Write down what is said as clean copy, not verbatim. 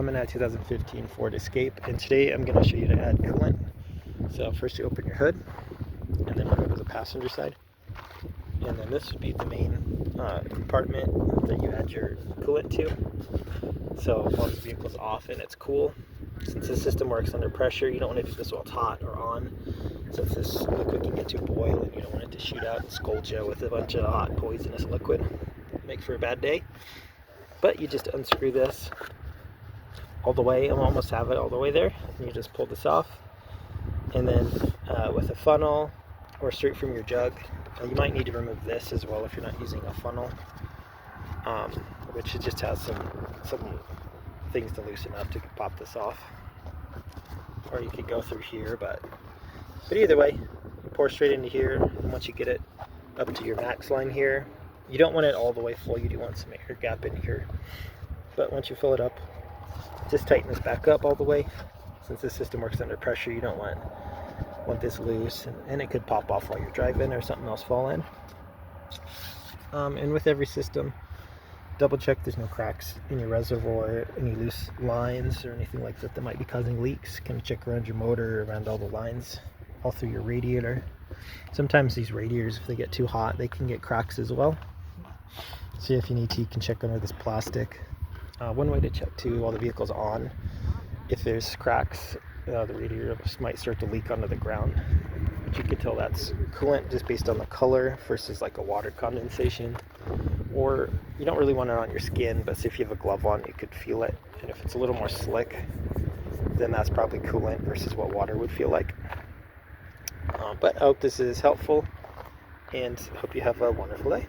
I'm in a 2015 Ford Escape, and today I'm going to show you to add coolant. So first you open your hood, and then we'll go to the passenger side. And then this would be the main compartment that you add your coolant to. So while the vehicle's off and it's cool, since this system works under pressure, you don't want to do this while it's hot or on, since this liquid can get to boil and you don't want it to shoot out and scold you with a bunch of hot poisonous liquid. Make for a bad day. But you just unscrew this all the way, and almost have it all the way there, and you just pull this off, and then with a funnel or straight from your jug, you might need to remove this as well if you're not using a funnel, which it just has some things to loosen up to pop this off, or you could go through here, but either way, you pour straight into here, and once you get it up to your max line here, you don't want it all the way full, you do want some air gap in here, but once you fill it up, just tighten this back up all the way. Since this system works under pressure, you don't want this loose, and it could pop off while you're driving or something else fall in. And with every system, double check there's no cracks in your reservoir, any loose lines or anything like that that might be causing leaks. Kind of check around your motor, around all the lines, all through your radiator. Sometimes these radiators, if they get too hot, they can get cracks as well. So if you need to, you can check under this plastic. One way to check too while the vehicle's on, if there's cracks, the radiator might start to leak onto the ground. But you can tell that's coolant just based on the color versus like a water condensation. Or you don't really want it on your skin, but say if you have a glove on, you could feel it. And if it's a little more slick, then that's probably coolant versus what water would feel like. But I hope this is helpful, and hope you have a wonderful day.